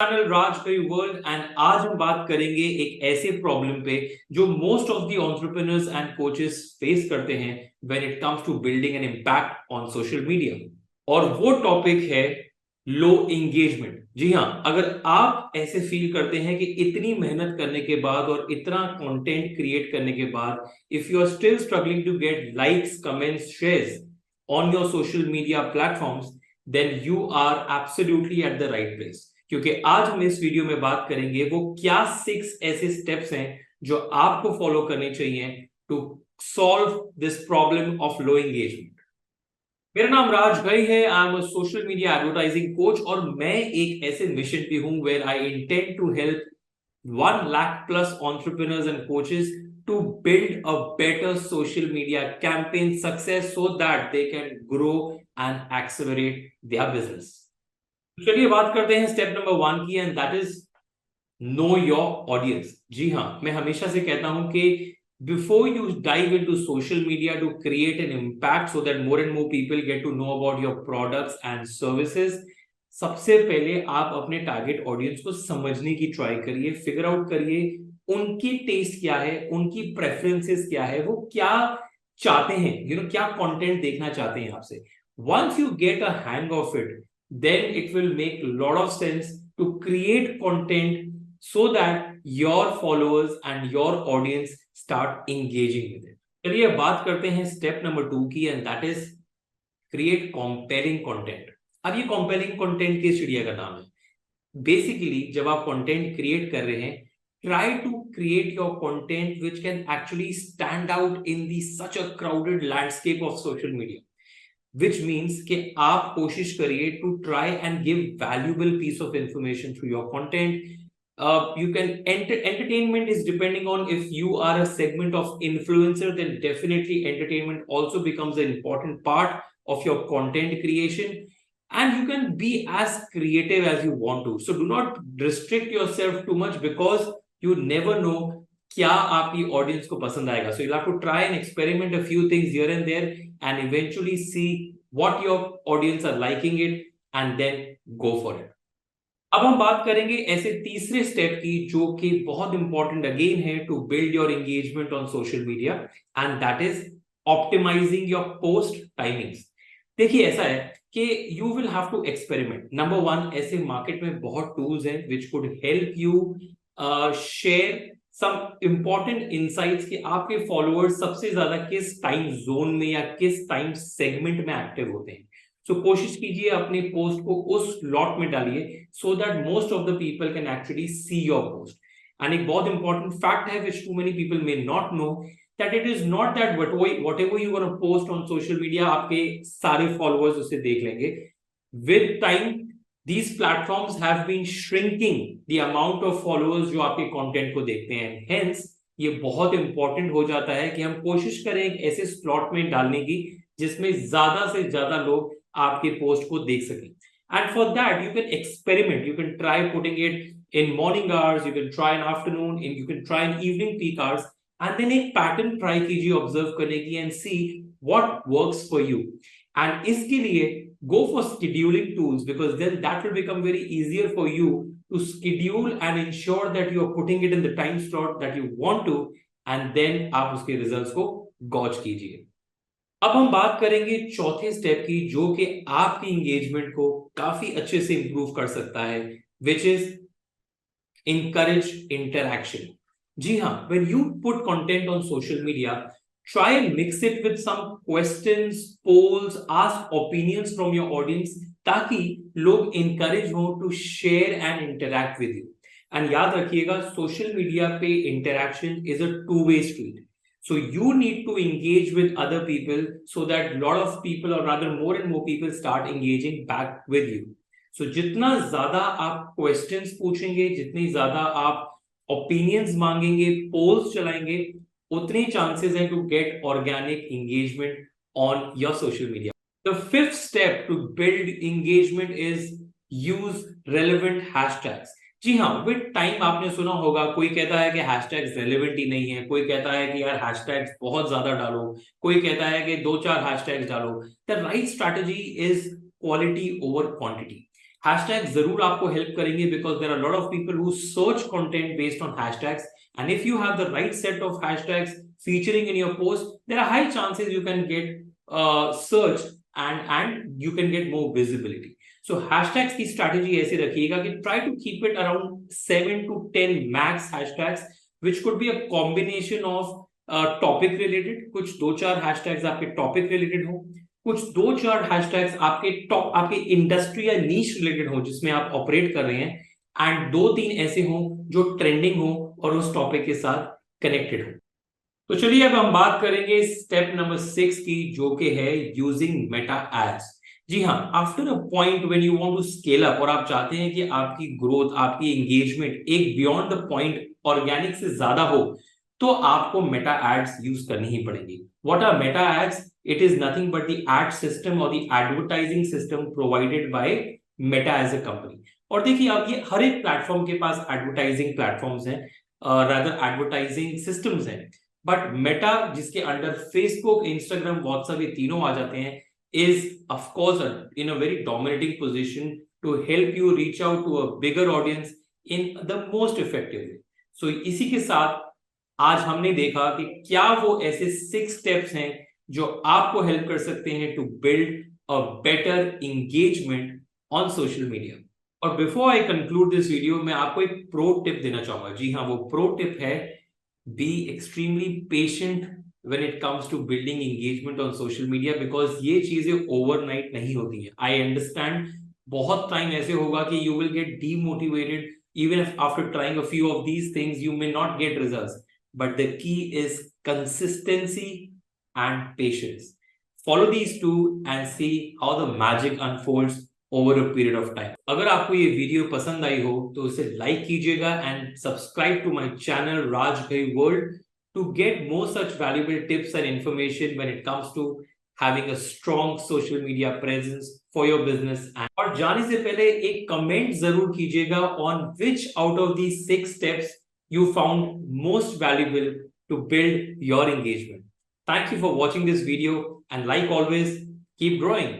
Channel राज कई world and आज हम बात करेंगे एक ऐसे प्रॉब्लम पे जो most of the entrepreneurs and coaches face करते हैं when it comes to building an impact on social media. और वो टॉपिक है लो एंगेजमेंट। जी हाँ, अगर आप ऐसे फील करते हैं कि इतनी मेहनत करने के बाद और इतना कंटेंट क्रिएट करने के बाद if you are still struggling to get likes, comments, shares on your social media platforms, then you are absolutely at the right place. क्योंकि आज हम इस वीडियो में बात करेंगे वो क्या 6 ऐसे स्टेप्स हैं जो आपको फॉलो करने चाहिए to solve this problem of low engagement. मेरा नाम राज भाई है, I am a social media advertising coach और मैं एक ऐसे मिशन पे हूं where I intend to help 1 lakh plus entrepreneurs and coaches to build a better social media campaign success so that they can grow and accelerate their business। चलिए बात करते हैं स्टेप नंबर 1 की, and that is know your audience. जी हाँ, मैं हमेशा से कहता हूं कि before you dive into social media to create an impact so that more and more people get to know about your products and services, सबसे पहले आप अपने टारगेट ऑडियंस को समझने की ट्राई करिए, फिगर आउट करिए उनकी टेस्ट क्या है, उनकी प्रेफरेंसेस क्या है, वो क्या चाहते हैं, क्या कंटेंट देखना चाहते हैं आपसे। Once you get a hang of it, then it will make a lot of sense to create content so that your followers and your audience start engaging with it। चलिए बात करते हैं स्टेप नंबर 2 की, and that is create compelling content. अब ये compelling content किस चिड़िया का नाम है? बेसिकली जब आप कंटेंट क्रिएट कर रहे हैं, try to create your content which can actually stand out in the such a crowded landscape of social media, which means कि आप कोशिश करिए to try and give valuable piece of information through your content। You can entertainment is depending on if you are a segment of influencer, then definitely entertainment also becomes an important part of your content creation, and you can be as creative as you want to, so do not restrict yourself too much because you never know क्या आपकी audience को पसंद आएगा। So you'll have to try and experiment a few things here and there and eventually see what your audience are liking it and then go for it। अब हम बात करेंगे ऐसे तीसरे स्टेप की जो कि बहुत इंपॉर्टेंट अगेन है to build your engagement on social media, and that is optimising your post timings. देखिए ऐसा है कि you will have to experiment. Number 1, ऐसे मार्केट में बहुत टूल्स हैं which could help you share some important insights कि आपके फॉलोअर्स सबसे ज्यादा किस टाइम जोन में या किस टाइम सेगमेंट में एक्टिव होते हैं। सो कोशिश कीजिए अपने पोस्ट को उस लॉट में डालिए so that most of the people can actually see your post. And एक बहुत इंपॉर्टेंट फैक्ट है which to many people may not know, that it is not that whatever you want to post on social media आपके सारे followers उसे देख लेंगे। With time these platforms have been shrinking the amount of followers जो आपके content को देखते हैं, hence ये बहुत important हो जाता है कि हम कोशिश करें एक ऐसे slot में डालने की जिसमें ज्यादा से ज्यादा लोग आपके पोस्ट को देख सकें। And for that you can experiment, you can try putting it in morning hours, you can try in afternoon, and you can try in evening peak hours, and then एक पैटर्न ट्राई कीजिए observe करने की and see what works for you. And इसके लिए go for scheduling tools because then that will become very easier for you to schedule and ensure that you are putting it in the time slot that you want to, and then आप उसके results को gauge कीजिए। अब हम बात करेंगे चौथे step की जो कि आपकी एंगेजमेंट को काफी अच्छे से इंप्रूव कर सकता है, विच इज encourage interaction। जी हाँ, when you put content on social media, try and mix it with some questions, polls, ask opinions from your audience ताकि लोग encourage हो to share and interact with you। and याद रखिएगा social media पे interaction is a two-way street, so you need to engage with other people so that lot of people or rather more and more people start engaging back with you। So, जितना ज्यादा आप questions पूछेंगे, जितनी ज्यादा आप opinions मांगेंगे, poles चलाएंगे, उतनी चांसेस है to get organic engagement on your social media. The fifth step to build engagement is use relevant hashtags. जी हाँ, विद टाइम आपने सुना होगा कोई कहता है कि हैशटैग्स रेलेवेंट ही नहीं है, कोई कहता है कि यार हैशटैग्स बहुत ज्यादा डालो, कोई कहता है कि 2-4 हैशटैग्स डालो। The right strategy is quality over quantity. Hashtag जरूर आपको हेल्प करेंगे because there are lot of people who search content based on hashtags and if you have the right set of hashtags featuring in your post, there are high chances you can get search and you can get more visibility. So hashtags की strategy ऐसे रखिएगा कि try to keep it around 7 to 10 max hashtags, which could be a combination of topic related, कुछ 2-4 hashtags आपके topic related हो, कुछ 2-4 hashtags आपके industry या नीश रिलेटेड हो जिसमें आप ऑपरेट कर रहे हैं, एंड 2-3 ऐसे हो जो ट्रेंडिंग हो और उस टॉपिक के साथ कनेक्टेड हो. तो चलिए अब हम बात करेंगे स्टेप नंबर 6 की, जो कि है यूजिंग मेटा एड्स. जी हाँ, after a point when you want to scale up और आप चाहते हैं कि आपकी ग्रोथ, आपकी एंगेजमेंट एक बियॉन्ड द पॉइंट ऑर्गेनिक से ज्यादा हो, तो आपको मेटा एड्स यूज करनी ही पड़ेगी. What are Meta ads? It is nothing but the ad system or the advertising system provided by Meta as a company. और देखिए, आप ये हर एक प्लेटफॉर्म के पास एडवर्टाइजिंग प्लेटफॉर्म्स हैं, रादर एडवर्टाइजिंग सिस्टम्स हैं, बट मेटा जिसके अंडर फेसबुक, इंस्टाग्राम, व्हाट्सएप ये तीनों आ जाते हैं, is of course in a very dominating position to help you reach out to a bigger audience in the most effective way. So इसी के साथ आज हमने देखा कि क्या वो ऐसे 6 steps हैं जो आपको हेल्प कर सकते हैं to build a better engagement on social media. और before I conclude this video, मैं आपको एक pro tip देना चाहूंगा. जी हाँ, वो pro tip है be extremely patient when it comes to building engagement on social media, because ये चीजें overnight नहीं होती हैं. I understand बहुत टाइम ऐसे होगा कि you will get demotivated even if after trying a few of these things you may not get results, but the key is consistency and patience. Follow these two and see how the magic unfolds over a period of time. अगर आपको ये video पसंद आई हो तो उसे like कीजिएगा and subscribe to my channel Raj Ghai world to get more such valuable tips and information when it comes to having a strong social media presence for your business. और जाने से पहले एक कमेंट जरूर कीजिएगा on which out of these 6 steps you found most valuable to build your engagement. Thank you for watching this video and like always, keep growing.